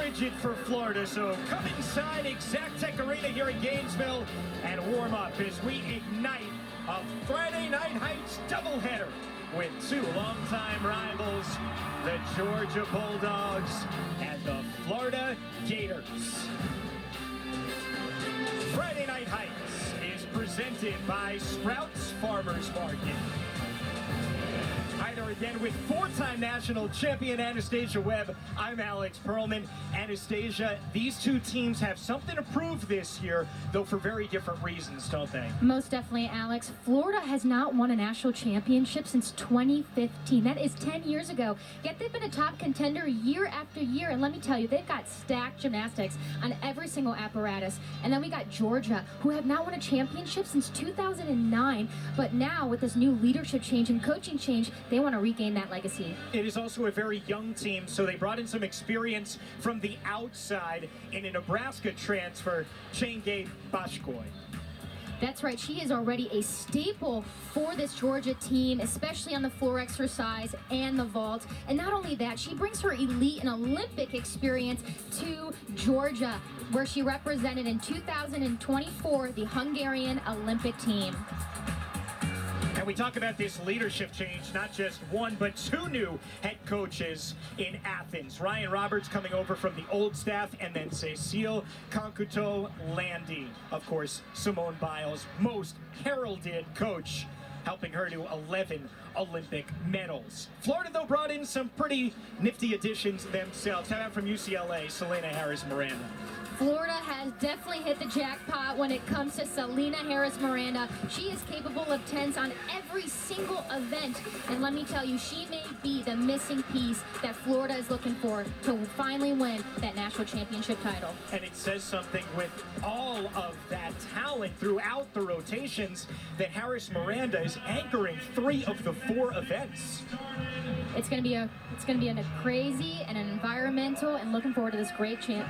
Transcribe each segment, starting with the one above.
frigid for Florida, so come inside Exactech Arena here in Gainesville and warm up as we ignite a Friday Night Heights doubleheader with two longtime rivals, the Georgia Bulldogs and the Florida Gators. Friday Night Heights is presented by Sprouts Farmers Market. Hi there again with four-time national champion Anastasia Webb. I'm Alex Perlman. Anastasia, these two teams have something to prove this year, though for very different reasons, don't they? Most definitely, Alex. Florida has not won a national championship since 2015. That is 10 years ago. Yet they've been a top contender year after year. And let me tell you, they've got stacked gymnastics on every single apparatus. And then we got Georgia, who have not won a championship since 2009. But now, with this new leadership change and coaching change, they want to regain that legacy. It is also a very young team, so they brought in some experience from the outside in a Nebraska transfer, Chengay Bashkoy. That's right. She is already a staple for this Georgia team, especially on the floor exercise and the vault. And not only that, she brings her elite and Olympic experience to Georgia, where she represented in 2024 the Hungarian Olympic team. And we talk about this leadership change, not just one, but two new head coaches in Athens. Ryan Roberts coming over from the old staff, and then Cecile Kankuto-Landy. Of course, Simone Biles, most heralded coach, helping her to 11 Olympic medals. Florida, though, brought in some pretty nifty additions themselves. How about from UCLA, Selena Harris-Miranda? Florida has definitely hit the jackpot when it comes to Selena Harris-Miranda. She is capable of 10s on every single event. And let me tell you, she may be the missing piece that Florida is looking for to finally win that national championship title. And it says something with all of that talent throughout the rotations that Harris-Miranda is anchoring 3 of the 4 events. It's going to be a crazy and an environmental, and looking forward to this great champ.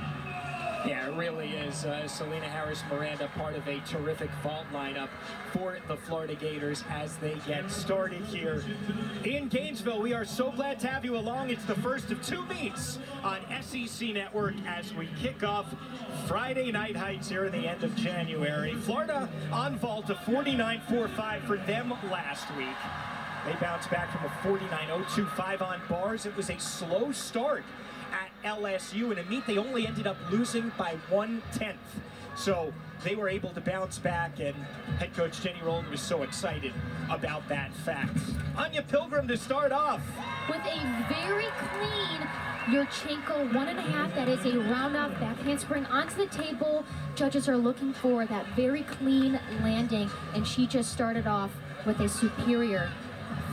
Yeah, it really is. Selena Harris-Miranda, part of a terrific vault lineup for the Florida Gators as they get started here in Gainesville. We are so glad to have you along. It's the first of 2 meets on SEC Network as we kick off Friday Night Heights here in the end of January. Florida on vault of 49.45 for them last week. They bounced back from a 49.025 on bars. It was a slow start at LSU. In a meet, they only ended up losing by 1/10. So they were able to bounce back, and head coach Jenny Rowland was so excited about that fact. Anya Pilgrim to start off. With a very clean Yurchenko 1.5, that is a round-off back handspring onto the table. Judges are looking for that very clean landing, and she just started off with a superior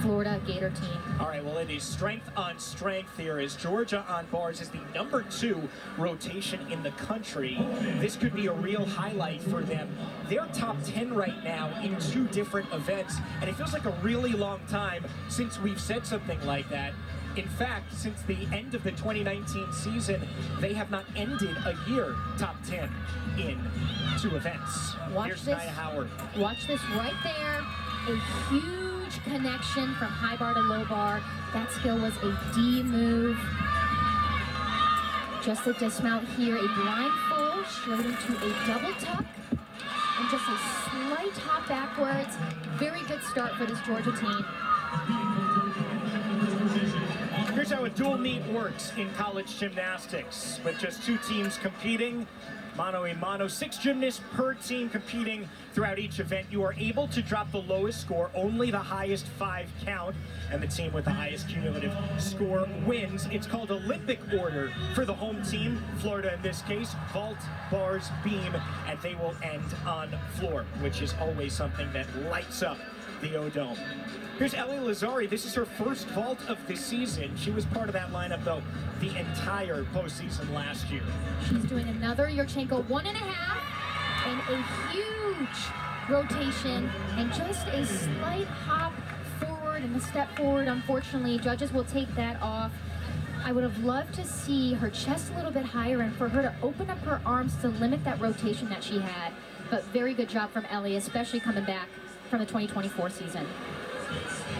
Florida Gator team. All right, well, it is strength on strength here as Georgia on bars is the number 2 rotation in the country. This could be a real highlight for them. They're top 10 right now in 2 different events, and it feels like a really long time since we've said something like that. In fact, since the end of the 2019 season, they have not ended a year top 10 in 2 events. Here's this, Nia Howard. Watch this right there. A huge connection from high bar to low bar. That skill was a D move. Just a dismount here, a blindfold straight into a double tuck, and just a slight hop backwards. Very good start for this Georgia team. Here's how a dual meet works in college gymnastics, with just 2 teams competing. Mano a mano, 6 gymnasts per team competing throughout each event. You are able to drop the lowest score, only the highest 5 count, and the team with the highest cumulative score wins. It's called Olympic order for the home team, Florida in this case, vault, bars, beam, and they will end on floor, which is always something that lights up the O-Dome. Here's Ellie Lazzari. This is her first vault of the season. She was part of that lineup, though, the entire postseason last year. She's doing another Yurchenko 1.5 and a huge rotation and just a slight hop forward and a step forward. Unfortunately, judges will take that off. I would have loved to see her chest a little bit higher and for her to open up her arms to limit that rotation that she had. But very good job from Ellie, especially coming back from the 2024 season.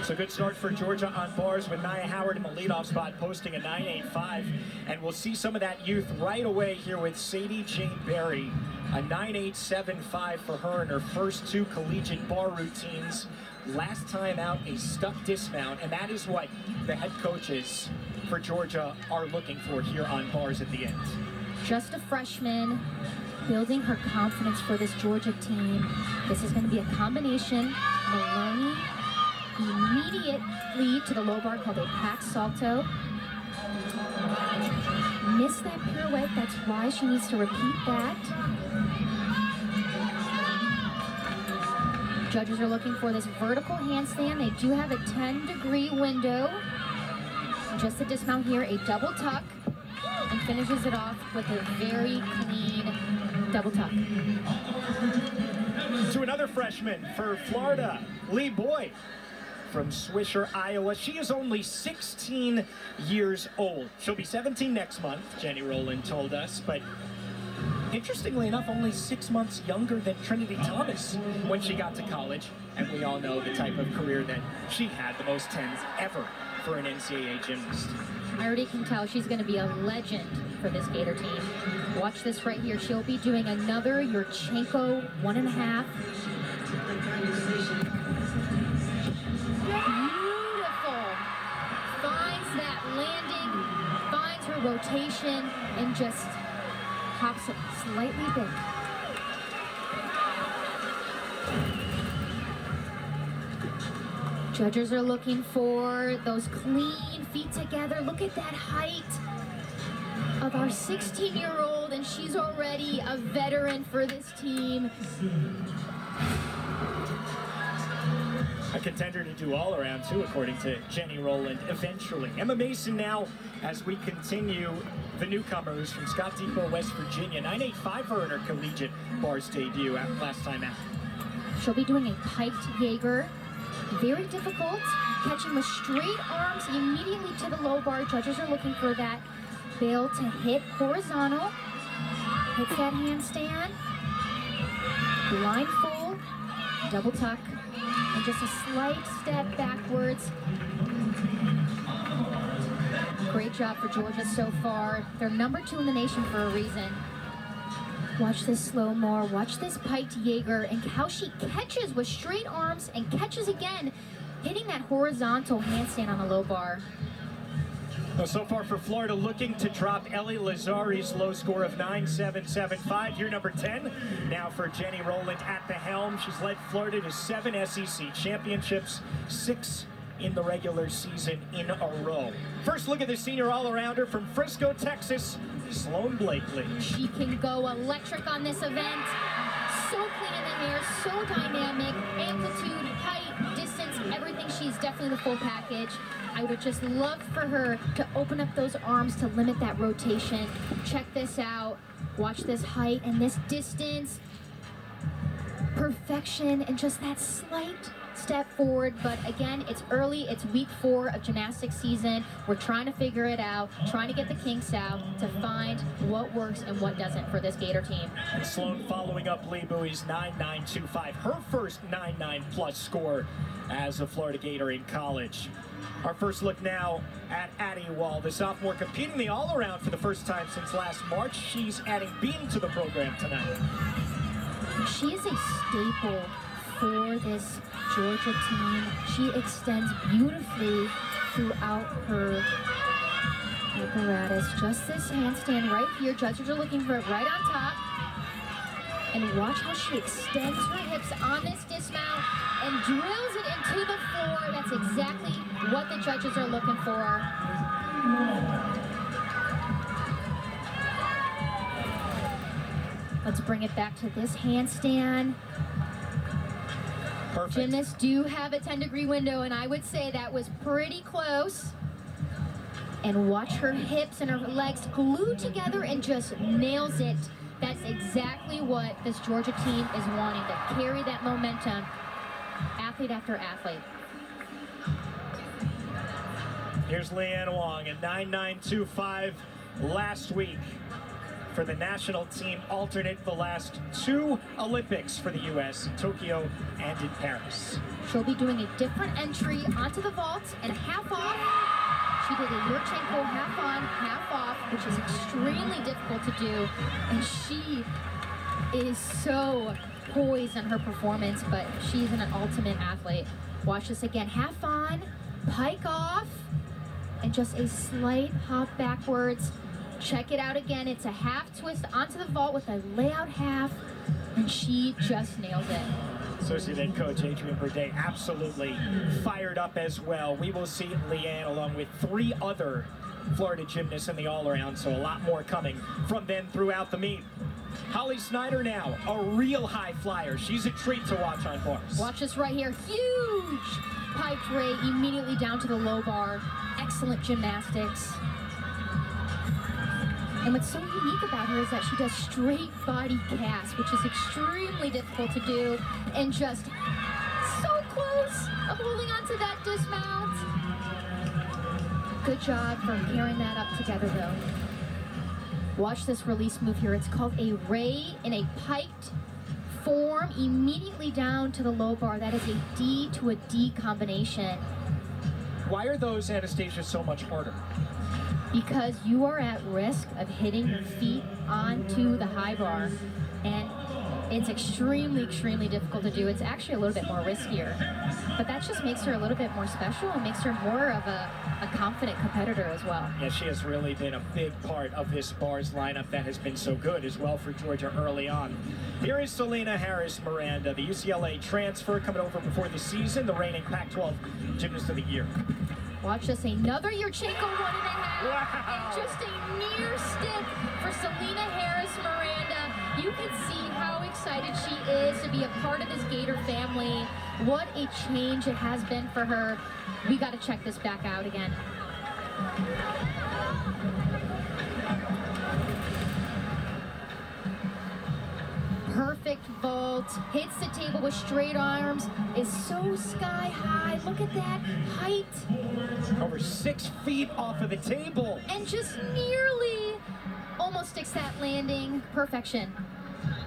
So good start for Georgia on bars with Nia Howard in the leadoff spot, posting a 9.85. And we'll see some of that youth right away here with Sadie Jane Berry. A 9.875 for her in her first 2 collegiate bar routines. Last time out, a stuck dismount, and that is what the head coaches for Georgia are looking for here on bars at the end. Just a freshman, building her confidence for this Georgia team. This is going to be a combination. Maloney immediately to the low bar called a pack salto. Missed that pirouette, that's why she needs to repeat that. Judges are looking for this vertical handstand. They do have a 10-degree window. Just a dismount here, a double tuck, and finishes it off with a very clean double tuck. To another freshman for Florida, Lee Boyd from Swisher, Iowa. She is only 16 years old. She'll be 17 next month, Jenny Rowland told us, but interestingly enough, only 6 months younger than Trinity Thomas when she got to college. And we all know the type of career that she had, the most 10s ever for an NCAA gymnast. I already can tell she's going to be a legend for this Gator team. Watch this right here. She'll be doing another Yurchenko 1.5. Beautiful. Finds that landing, finds her rotation, and just hops up slightly big. Judges are looking for those clean feet together. Look at that height of our 16-year-old, and she's already a veteran for this team. A contender to do all around too, according to Jenny Rowland, eventually. Emma Mason now, as we continue the newcomers from Scott Depot, West Virginia. 9.85 for her collegiate bars debut last time out. She'll be doing a piked Jaeger. Very difficult, catching with straight arms immediately to the low bar. Judges are looking for that bail to hit horizontal. Hits that handstand. Blindfold, double tuck, and just a slight step backwards. Great job for Georgia so far. They're number 2 in the nation for a reason. Watch this slow-mo, watch this piked Jaeger, and how she catches with straight arms and catches again, hitting that horizontal handstand on the low bar. Well, so far for Florida, looking to drop Ellie Lazari's low score of 9.775. Year number 10. Now for Jenny Rowland at the helm. She's led Florida to 7 SEC championships, 6 in the regular season in a row. First look at the senior all-arounder from Frisco, Texas, Sloan Blakely. She can go electric on this event. So clean in the hair, so dynamic, amplitude, height, distance, everything. She's definitely the full package. I would just love for her to open up those arms to limit that rotation. Check this out. Watch this height and this distance. Perfection and just that slight step forward, but again, it's early, it's week 4 of gymnastics season. We're trying to figure it out, trying to get the kinks out to find what works and what doesn't for this Gator team. Sloan following up Lee Bowie's 9.925, her first 9.9 plus score as a Florida Gator in college. Our first look now at Addie Wall, the sophomore competing the all-around for the first time since last March. She's adding beam to the program tonight. She is a staple for this Georgia team. She extends beautifully throughout her apparatus. Just this handstand right here. Judges are looking for it right on top. And watch how she extends her hips on this dismount and drills it into the floor. That's exactly what the judges are looking for. Let's bring it back to this handstand. Perfect. Gymnasts do have a 10-degree window, and I would say that was pretty close. And watch her hips and her legs glued together and just nails it. That's exactly what this Georgia team is wanting, to carry that momentum, athlete after athlete. Here's Leanne Wong at 9.925 last week for the national team alternate the last 2 Olympics for the U.S., Tokyo and in Paris. She'll be doing a different entry onto the vault and a half off. She did a Yurchenko half on, half off, which is extremely difficult to do. And she is so poised in her performance, but she's an ultimate athlete. Watch this again, half on, pike off, and just a slight hop backwards. Check it out again, it's a half twist onto the vault with a layout half, and she just nails it. Associate Coach Adrian Burdett absolutely fired up as well. We will see Leanne along with 3 other Florida gymnasts in the all-around, so a lot more coming from them throughout the meet. Holly Snyder now, a real high flyer. She's a treat to watch on bars. Watch this right here, huge pike ray immediately down to the low bar. Excellent gymnastics. And what's so unique about her is that she does straight body cast, which is extremely difficult to do, and just so close of holding on to that dismount. Good job for carrying that up together though. Watch this release move here. It's called a ray in a piked form immediately down to the low bar. That is a D to a D combination. Why are those, Anastasia, so much harder? Because you are at risk of hitting your feet onto the high bar, and it's extremely, extremely difficult to do. It's actually a little bit more riskier, but that just makes her a little bit more special and makes her more of a confident competitor as well. Yeah, she has really been a big part of this bars lineup that has been so good as well for Georgia early on. Here is Selena Harris Miranda, the UCLA transfer coming over before the season, the reigning Pac-12 Gymnast of the Year. Watch this, another Yurchenko 1.5. Wow. And just a near stick for Selena Harris Miranda. You can see how excited she is to be a part of this Gator family. What a change it has been for her. We got to check this back out again. Perfect vault, hits the table with straight arms, is so sky high. Look at that height. Over 6 feet off of the table. And just nearly almost sticks that landing. Perfection.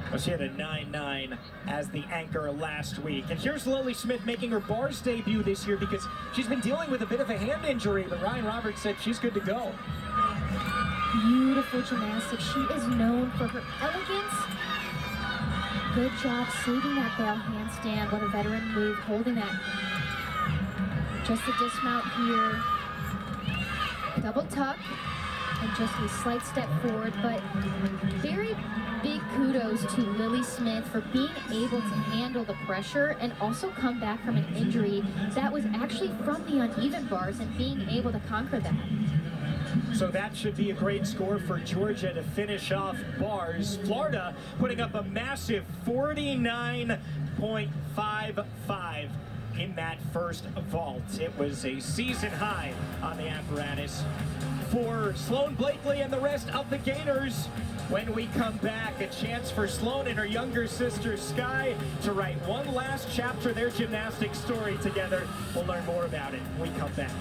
Well, she had a 9.9 as the anchor last week. And here's Lily Smith making her bars debut this year because she's been dealing with a bit of a hand injury, but Ryan Roberts said she's good to go. Beautiful gymnastics. She is known for her elegance. Good job saving that bail handstand. What a veteran move, holding that. Just a dismount here. Double tuck. And just a slight step forward, but very big kudos to Lily Smith for being able to handle the pressure and also come back from an injury that was actually from the uneven bars and being able to conquer that. So that should be a great score for Georgia to finish off bars. Florida putting up a massive 49.55 in that first vault. It was a season high on the apparatus. For Sloan Blakely and the rest of the Gators, when we come back, a chance for Sloan and her younger sister Sky to write one last chapter of their gymnastics story together. We'll learn more about it when we come back.